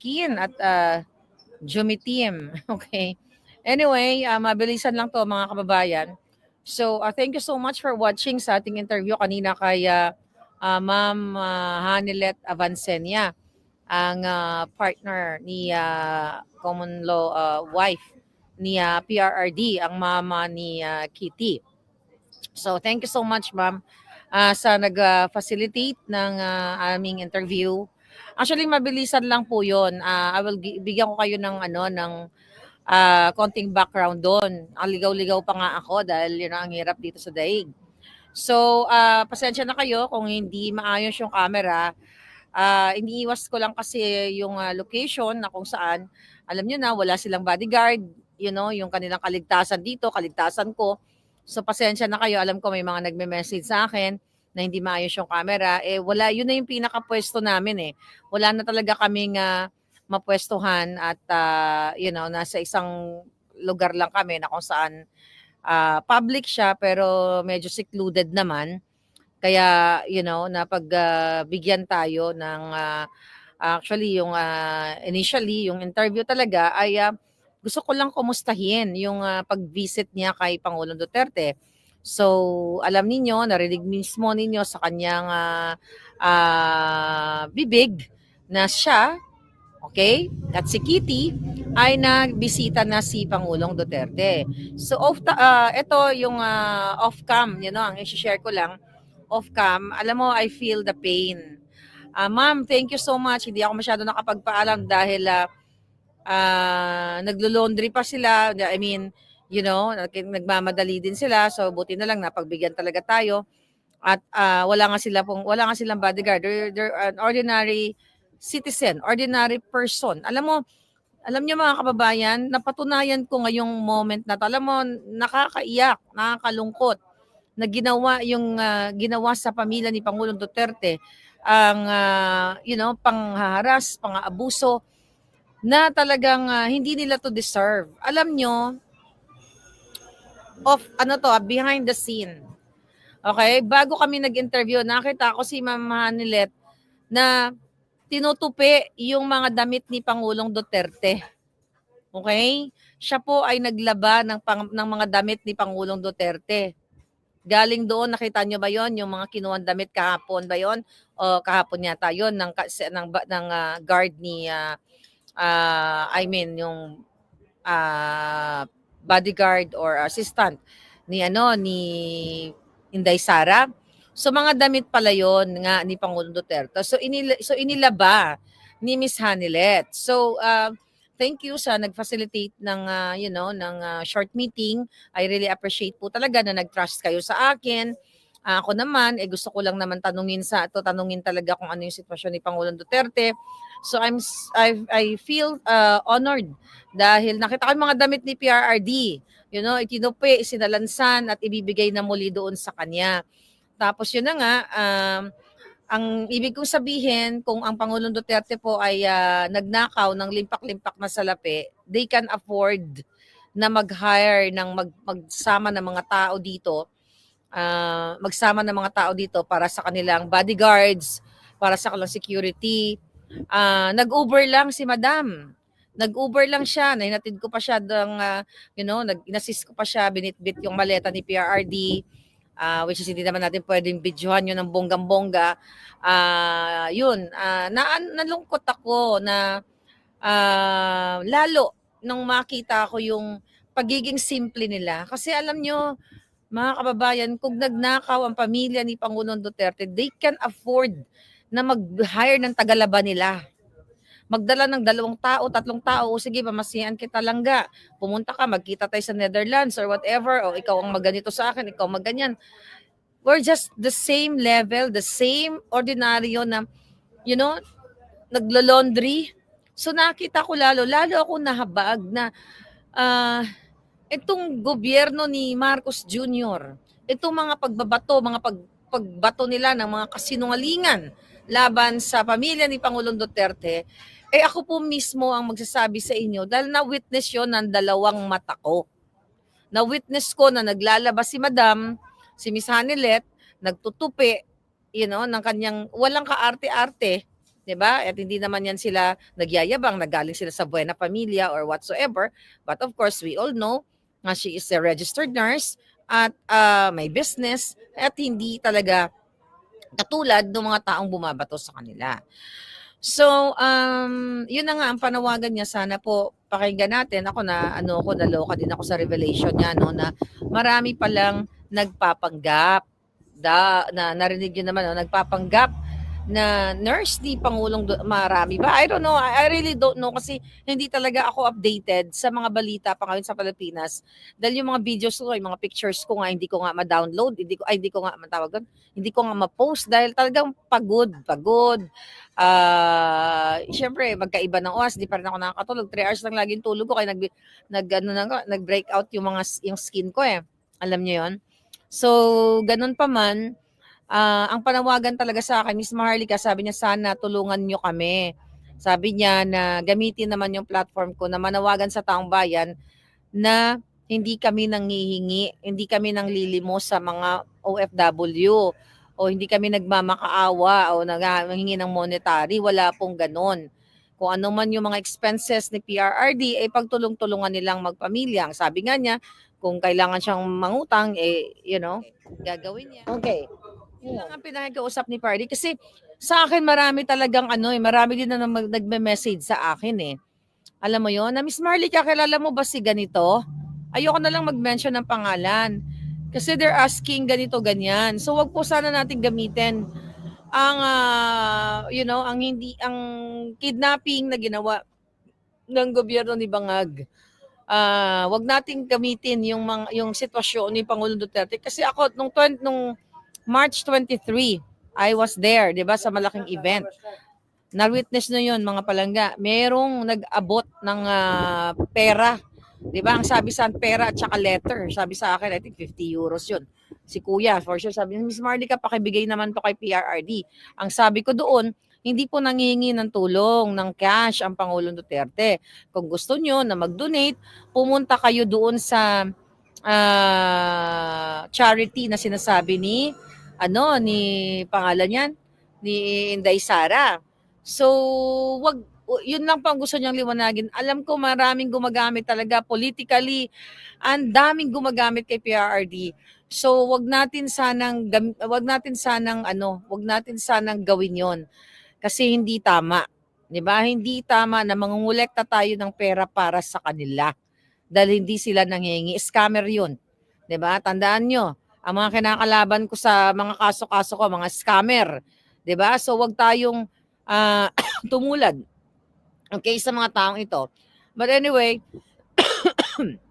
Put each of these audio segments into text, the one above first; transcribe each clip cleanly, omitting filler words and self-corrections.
skin at jumitim. Okay. Anyway, mabilisan lang to mga kababayan. So, thank you so much for watching sa ating interview kanina kay Ma'am Hanilet Avancenia, ang partner ni common law wife ni PRRD, ang mama ni Kitty. So, thank you so much, ma'am, sa nag-facilitate ng aming interview. Actually, mabilisan lang po 'yon. Bigyan ko kayo ng konting background doon. Ang ligaw-ligaw pa nga ako dahil yun ang hirap dito sa daig. So, pasensya na kayo kung hindi maayos yung camera. Iniiwas ko lang kasi yung location na kung saan, alam nyo na, wala silang bodyguard, yung kanilang kaligtasan dito, kaligtasan ko. So, pasensya na kayo. Alam ko may mga nagme-message sa akin na hindi maayos yung camera. Wala, yun na yung pinaka-pwesto namin eh. Wala na talaga kaming mapwestuhan at, nasa isang lugar lang kami na kung saan public siya pero medyo secluded naman. Kaya, napagbigyan tayo ng actually yung initially yung interview talaga ay gusto ko lang kumustahin yung pag-visit niya kay Pangulong Duterte. So, alam ninyo, narinig mismo ninyo sa kanyang bibig na siya, okay, at si Kitty ay nagbisita na si Pangulong Duterte. So, ito yung off-cam, ang i-share ko lang off-cam, alam mo, I feel the pain. Ma'am, thank you so much. Hindi ako masyado nakapagpaalam dahil naglo-laundry pa sila. I mean, nagmamadali din sila. So, buti na lang napagbigyan talaga tayo. At wala nga silang bodyguard. They're an ordinary citizen, ordinary person. Alam niyo mga kababayan, napatunayan ko ngayong moment na to. Alam mo, nakakaiyak, nakakalungkot na ginawa sa pamilya ni Pangulong Duterte ang panghaharas, pang-aabuso na talagang hindi nila to deserve. Alam nyo, behind the scene. Okay, bago kami nag-interview, nakita ko si Ma'am Hanilet na tinutupi yung mga damit ni Pangulong Duterte. Okay? Siya po ay naglaba ng mga damit ni Pangulong Duterte. Galing doon, nakita nyo ba yon yung mga kinuwang damit kahapon ba yon o kahapon yata yon ng guard ni yung bodyguard or assistant ni Inday Sara. So mga damit pala yon nga ni Pangulong Duterte. So inilaba ni Miss Hanilet. So thank you sa nag-facilitate ng short meeting. I really appreciate po talaga na nag-trust kayo sa akin. Ako naman, gusto ko lang naman tanungin talaga kung ano yung sitwasyon ni Pangulong Duterte. So I feel honored dahil nakita ko yung mga damit ni PRRD. Itinupi, isinalansan at ibibigay na muli doon sa kanya. Tapos yun na nga, ang ibig kong sabihin, kung ang Pangulong Duterte po ay nagnakaw ng limpak-limpak na salapi, they can afford na mag-hire magsama ng mga tao dito, para sa kanilang bodyguards, para sa kanilang security. Nag-Uber lang si Madam. Nag-Uber lang siya. Nahinatid ko pa siya in-assist ko pa siya, binitbit yung maleta ni PRRD. Which is hindi naman natin pwedeng videohan yun ng bonggang-bongga. Nalungkot ako na lalo nung makita ko yung pagiging simple nila. Kasi alam nyo, mga kababayan, kung nagnakaw ang pamilya ni Pangulong Duterte, they can afford na mag-hire ng tagalaba nila. Magdala ng 2 tao, 3 tao, o sige, mamasihan kita langga. Pumunta ka, magkita tayo sa Netherlands or whatever, o ikaw ang maganito sa akin, ikaw maganyan. We're just the same level, the same ordinaryo na, naglo-laundry. So nakita ko lalo ako nahabag na itong gobyerno ni Marcos Jr., itong mga pagbato nila ng mga kasinungalingan laban sa pamilya ni Pangulong Duterte, ako po mismo ang magsasabi sa inyo dahil na-witness yun ng 2 mata ko. Na-witness ko na naglalabas si Madam, si Miss Hanilet, nagtutupi, ng kanyang walang kaarte-arte, 'Di ba? At hindi naman yan sila nagyayabang, nagaling sila sa Buena Familia or whatsoever. But of course, we all know na she is a registered nurse at may business at hindi talaga katulad ng mga taong bumabato sa kanila. So, yun na nga ang panawagan niya, sana po pakinggan natin. Ako na naloka din ako sa revelation niya, no, na marami palang nagpapanggap. Na narinig niyo naman, no, nagpapanggap na nurse ni Pangulong marami ba? I don't know. I really don't know kasi hindi talaga ako updated sa mga balita pa ngayon sa Pilipinas. Dahil yung mga videos ko, yung mga pictures ko nga, hindi ko nga ma-download, hindi ko nga matawag doon, hindi ko nga ma-post dahil talagang pagod. Syempre magkaiba ng oras, di pa rin ako nakakatulog. 3 hours lang laging tulog ko kaya nag-break out yung skin ko eh. Alam niyo 'yon? So, ganun pa man, ang panawagan talaga sa akin, Miss Maharlika, sabi niya, sana tulungan niyo kami. Sabi niya na gamitin naman yung platform ko na manawagan sa taong bayan na hindi kami nanghihingi, hindi kami nanglilimos sa mga OFW o hindi kami nagmamakaawa o nanghihingi ng monetary. Wala pong ganon. Kung ano man yung mga expenses ni PRRD, pagtulong-tulungan nilang magpamilya. Ang sabi nga niya, kung kailangan siyang mangutang, gagawin niya. Okay. Yun lang ang pinakikausap ni Pardy. Kasi sa akin marami talagang marami din na nagme-message sa akin eh. Alam mo yon, na Miss Marley, kakilala mo ba si ganito? Ayoko na lang mag-mention ng pangalan. Kasi they're asking ganito, ganyan. So wag po sana natin gamitin ang, ang kidnapping na ginawa ng gobyerno ni Bangag. Wag nating gamitin yung sitwasyon ni Pangulong Duterte. Kasi ako, nung March 23, I was there, 'di ba, sa malaking event. Na-witness na 'yon, mga palangga. Merong nag-abot ng pera. 'Di ba? Ang sabi sa pera at saka letter. Sabi sa akin, I think 50 euros 'yon. Si Kuya, for sure, sabi niya, Miss Marlica, pakibigay naman to kay PRRD. Ang sabi ko doon, hindi po nangihingi ng tulong, ng cash ang Pangulong Duterte. Kung gusto nyo na mag-donate, pumunta kayo doon sa charity na sinasabi ni pangalan niyan, ni Inday Sara. So, yun lang pang gusto niyang liwanagin. Alam ko maraming gumagamit talaga politically, ang daming gumagamit kay PRRD. So, wag natin sanang gawin 'yon kasi hindi tama. 'Di ba? Hindi tama na mangungulekta tayo ng pera para sa kanila dahil hindi sila nanghihingi. Scammer 'yun. 'Di ba? Tandaan nyo, ang mga kinakalaban ko sa mga kaso-kaso ko, mga scammer. 'Di ba? So, wag tayong tumulad. Okay, sa mga taong ito. But anyway,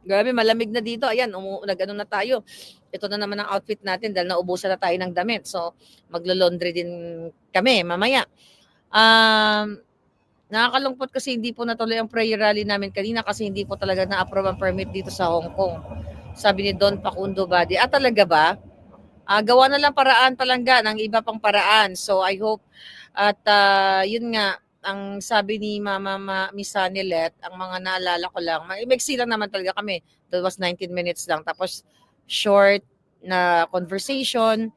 grabe, malamig na dito. Ayan, nag-ano na tayo. Ito na naman ang outfit natin dahil naubusan na tayo ng damit. So, maglo-laundry din kami mamaya. Nakakalungkot kasi hindi po natuloy ang prayer rally namin kanina kasi hindi po talaga na-approve ang permit dito sa Hong Kong. Sabi ni Don Facundo Badi. Talaga ba? Gawa na lang paraan palangga ng iba pang paraan. So, I hope at yun nga, ang sabi ni Miss Sanilet, ang mga naalala ko lang, maiksi lang naman talaga kami. That was 19 minutes lang. Tapos, short na conversation.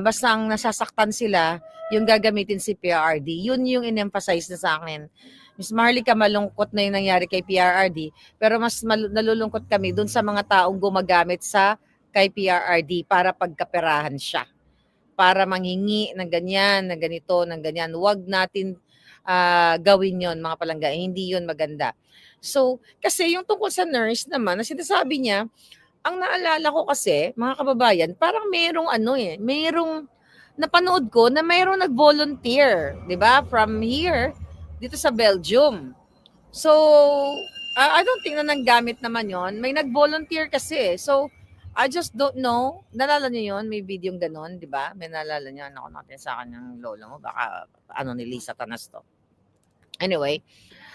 Basta ang nasasaktan sila, yung gagamitin si PRRD. Yun yung in-emphasize na sa akin. Miss Marlica, malungkot na yung nangyari kay PRRD, pero mas nalulungkot kami dun sa mga taong gumagamit kay PRRD para pagkaperahan siya. Para manghingi ng ganyan, ng ganito, ng ganyan. Huwag natin gawin yon, mga palangga. Hindi yon maganda. So, kasi yung tungkol sa nurse naman, na sinasabi niya, ang naalala ko kasi, mga kababayan, parang merong napanood ko na mayroong nag-volunteer, 'di ba? From here dito sa Belgium. So, I don't think na nanggamit naman 'yon. May nag-volunteer kasi. So, I just don't know. Nalala niyo 'yon? May video ganon, 'di ba? May nalala niyo, ako natin sa kanyang lolo mo, baka ni Lisa Tanas to. Anyway,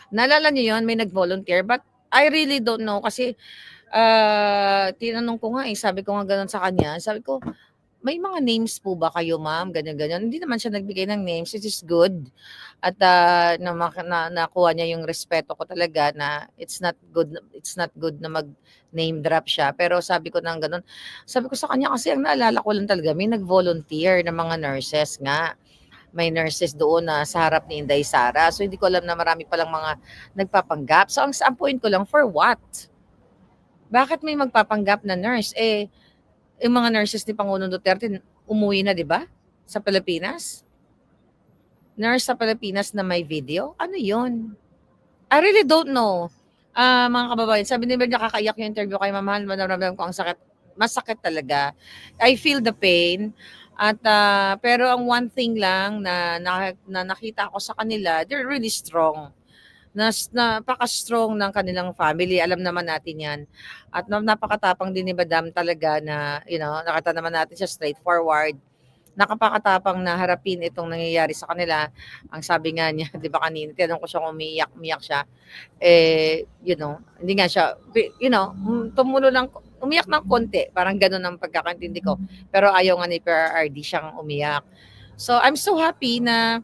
nalala niyo 'yon, may nag-volunteer, but I really don't know kasi tinanong ko nga sabi ko nga gano'n sa kanya, sabi ko, may mga names po ba kayo, ma'am? Ganyan. Hindi naman siya nagbigay ng names, which is good. At nakuha niya yung respeto ko talaga na it's not good na mag-name drop siya. Pero sabi ko nang gano'n, sabi ko sa kanya kasi ang naalala ko lang talaga, may nag-volunteer na mga nurses nga. may nurses doon na sa harap ni Inday Sara. So hindi ko alam na marami palang mga nagpapanggap. So ang point ko lang, for what? Bakit may magpapanggap na nurse? Yung mga nurses ni Pangulong Duterte umuwi na, di ba? Sa Pilipinas? Nurse sa Pilipinas na may video? Ano yun? I really don't know. Mga kababayan, sabi ni Bel, nakakaiyak yung interview kay Mamahal. Maramdaman ko ang sakit. Masakit talaga. I feel the pain. At pero ang one thing lang na nakita ko sa kanila, they're really strong. Napaka-strong ng kanilang family. Alam naman natin 'yan. At napakatapang din ni Madam talaga na, nakita naman natin siya straightforward. Nakapakatapang na harapin itong nangyayari sa kanila. Ang sabi nga niya, 'di ba kanina, tinanong ko siya kung umiyak siya. Hindi nga siya, tumulo lang, umiyak ng konti. Parang gano'n ang pagkakaintindi ko. Pero ayaw nga ni PRRD siyang umiyak. So, I'm so happy na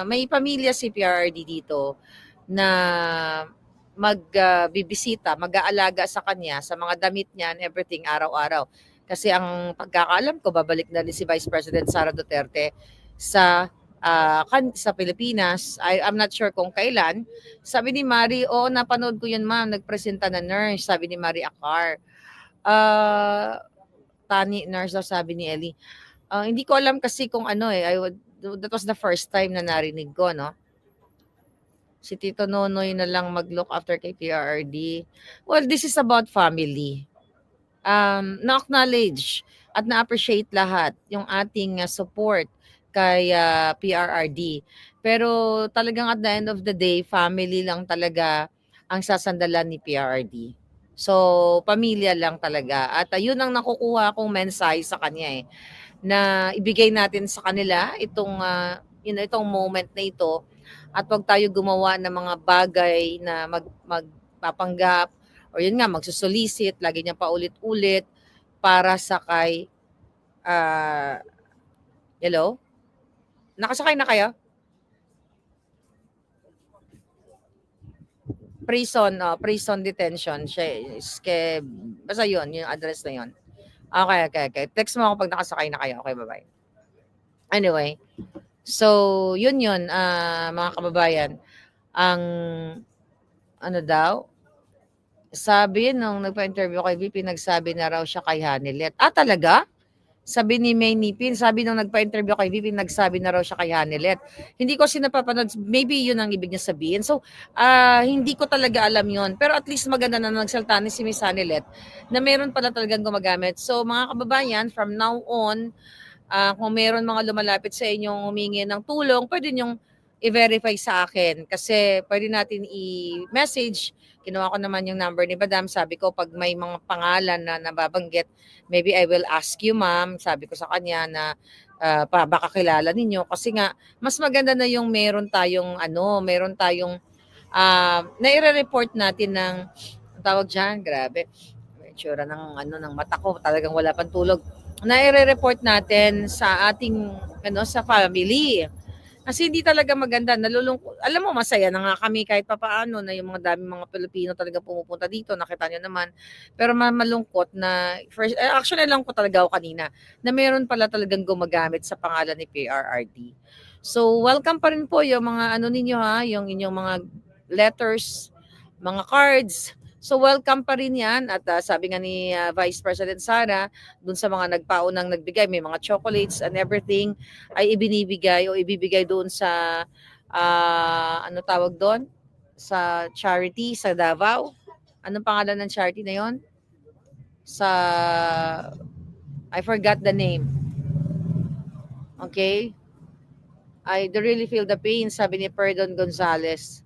may pamilya si PRRD dito na magbibisita, mag-aalaga sa kanya, sa mga damit niya and everything araw-araw. Kasi ang pagkakaalam ko, babalik na rin si Vice President Sara Duterte sa Pilipinas. I'm not sure kung kailan. Sabi ni Mari, oo, napanood ko yun, ma'am. Nagpresenta na nurse, sabi ni Mari Akar. Tani nurse daw, sabi ni Ellie. Hindi ko alam kasi kung ano that was the first time na narinig ko, no? Si Tito Nonoy na lang mag-look after kay PRRD. Well, this is about family. Na-acknowledge at na-appreciate lahat yung ating support kay PRRD. Pero talagang at the end of the day, family lang talaga ang sasandalan ni PRRD. So, pamilya lang talaga. At yun ang nakukuha kong mensahe sa kanya na ibigay natin sa kanila itong moment na ito, at wag tayo gumawa ng mga bagay na magpapanggap o yun nga, magsusolicit, lagi niya paulit-ulit para sakay. Hello? Nakasakay na kayo? Prison detention. Basta yun, yung address na yun. Okay. Text mo ako pag nakasakay na kayo. Okay, bye-bye. Anyway, so yun, mga kababayan. Ang ano daw, sabi nung nagpa-interview kay VP, nagsabi na raw siya kay Hanilet. Talaga? Sabi ni May Nipin, sabi nung nagpa-interview kay VP, nagsabi na raw siya kay Hanilet. Hindi ko sinapapanood, maybe yun ang ibig niya sabihin. So, hindi ko talaga alam yun. Pero at least maganda na nagsalta ni si Miss Hanilet na meron pala talagang gumagamit. So, mga kababayan, from now on, kung meron mga lumalapit sa inyong humingi ng tulong, pwede nyong i-verify sa akin. Kasi pwede natin i-message. Kinuha ko naman yung number ni Madam. Sabi ko, pag may mga pangalan na nababanggit, maybe I will ask you, ma'am. Sabi ko sa kanya na baka kilala ninyo. Kasi nga, mas maganda na yung meron tayong naire-report natin ng, ang tawag dyan, grabe. May tsura ng mata ko, talagang wala pang tulog. Naire-report natin sa ating, sa family. Kasi hindi talaga maganda, nalulungkot. Alam mo, masaya na nga kami kahit papaano na yung mga daming mga Pilipino talaga pumupunta dito, nakita nyo naman. Pero malungkot na, actually alam ko talaga ako kanina, na meron pala talagang gumagamit sa pangalan ni PRRD. So, welcome pa rin po yung mga ninyo yung inyong mga letters, mga cards. So, welcome pa rin yan. At sabi nga ni Vice President Sara, dun sa mga nagpaunang nagbigay, may mga chocolates and everything, ay ibibigay doon sa, ano tawag doon? Sa charity, sa Davao. Anong pangalan ng charity na yon? I forgot the name. Okay? I really feel the pain, sabi ni Perdon Gonzales.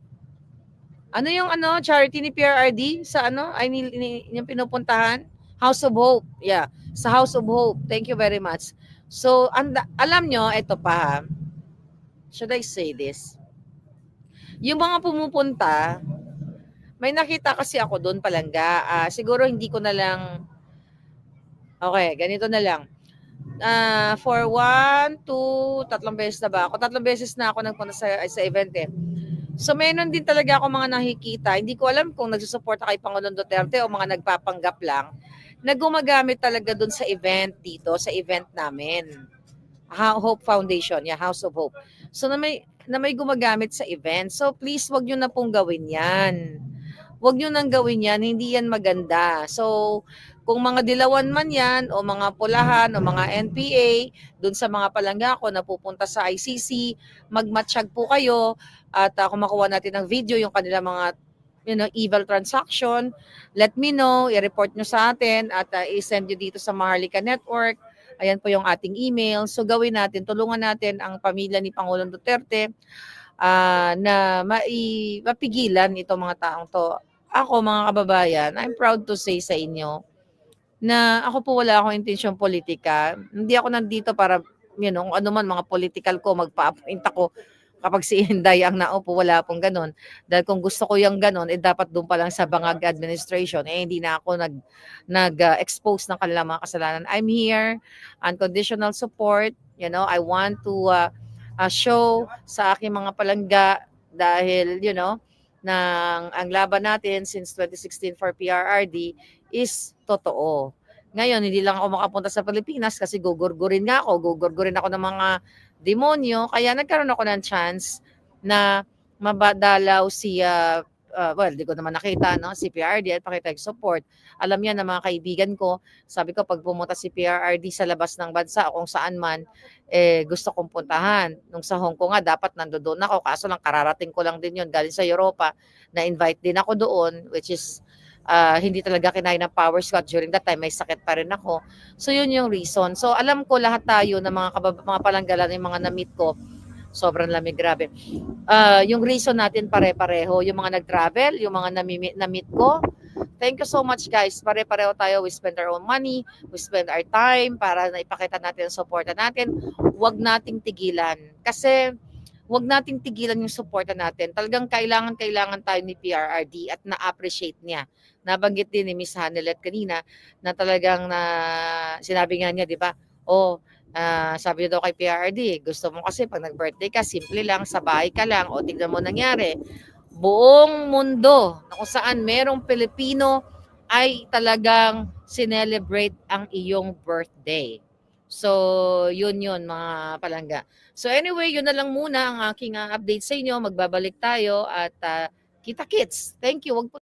Ano yung charity ni PRRD sa yung pinupuntahan? House of Hope. Yeah, sa House of Hope. Thank you very much. So, alam nyo, ito pa. Should I say this? Yung mga pumupunta, may nakita kasi ako doon palangga. Siguro hindi ko na lang, okay, ganito na lang. For 1, 2, 3 beses na ba ako? 3 beses na ako nagpunta sa event So, meron din talaga ako mga nakikita. Hindi ko alam kung nagsusuporta kay Pangulong Duterte o mga nagpapanggap lang na gumagamit talaga doon sa event dito, sa event namin. Hope Foundation, yeah, House of Hope. So na may gumagamit sa event. So please wag niyo na pong gawin 'yan. Wag niyo nang gawin 'yan, hindi 'yan maganda. So kung mga dilawan man 'yan o mga pulahan o mga NPA dun sa mga palangga ko na pupunta sa ICC, magmatsyag po kayo at kung makuha natin ng video yung kanilang mga evil transaction, let me know, i-report nyo sa atin at i-send nyo dito sa Maharlika Network. Ayan po yung ating email. So gawin natin, tulungan natin ang pamilya ni Pangulong Duterte na mapigilan itong mga taong to. Ako mga kababayan, I'm proud to say sa inyo na ako po wala akong intensyon politika. Hindi ako nandito para, kung ano man mga political ko, magpa-appoint ako kapag si Inday ang naupo, wala pong ganun. Dahil kung gusto ko yung ganun, dapat doon pa lang sa Bangag administration, hindi na ako nag-expose ng kanilang mga kasalanan. I'm here, unconditional support. I want to show sa aking mga palangga dahil, ang laban natin since 2016 for PRRD is totoo. Ngayon, hindi lang ako makapunta sa Pilipinas kasi gugurgurin ako ng mga demonyo. Kaya nagkaroon ako ng chance na mabadalaw si, di ko naman nakita, no, si PRRD at pakita yung support. Alam niya na mga kaibigan ko, sabi ko pag pumunta si PRRD sa labas ng bansa o kung saan man, gusto kong puntahan. Nung sa Hong Kong nga, dapat nandoon ako. Kaso lang, kararating ko lang din yun galing sa Europa. Na-invite din ako doon, which is hindi talaga kinain ng power ko at during that time may sakit pa rin ako. So yun yung reason. So alam ko lahat tayo na mga palanggalan, yung mga na-meet ko, sobrang lamig, grabe. Yung reason natin pare-pareho, yung mga nag-travel, yung mga na-meet ko. Thank you so much guys. Pare-pareho tayo. We spend our own money, we spend our time para na ipakita natin ang suporta natin. Huwag nating tigilan. Kasi wag nating tigilan yung suporta natin. Talagang kailangan tayo ni PRRD at na-appreciate niya. Nabanggit din ni Miss Hanelet kanina na talagang sinabi nga niya, di ba? Sabi niya daw kay PRRD, gusto mo kasi pag nag-birthday ka, simple lang, sa bahay ka lang, o tignan mo nangyari. Buong mundo na kung saan merong Pilipino ay talagang sinelebrate ang iyong birthday. So, yun mga palangga. So anyway, yun na lang muna ang aking update sa inyo. Magbabalik tayo at kita-kits. Thank you. Wag po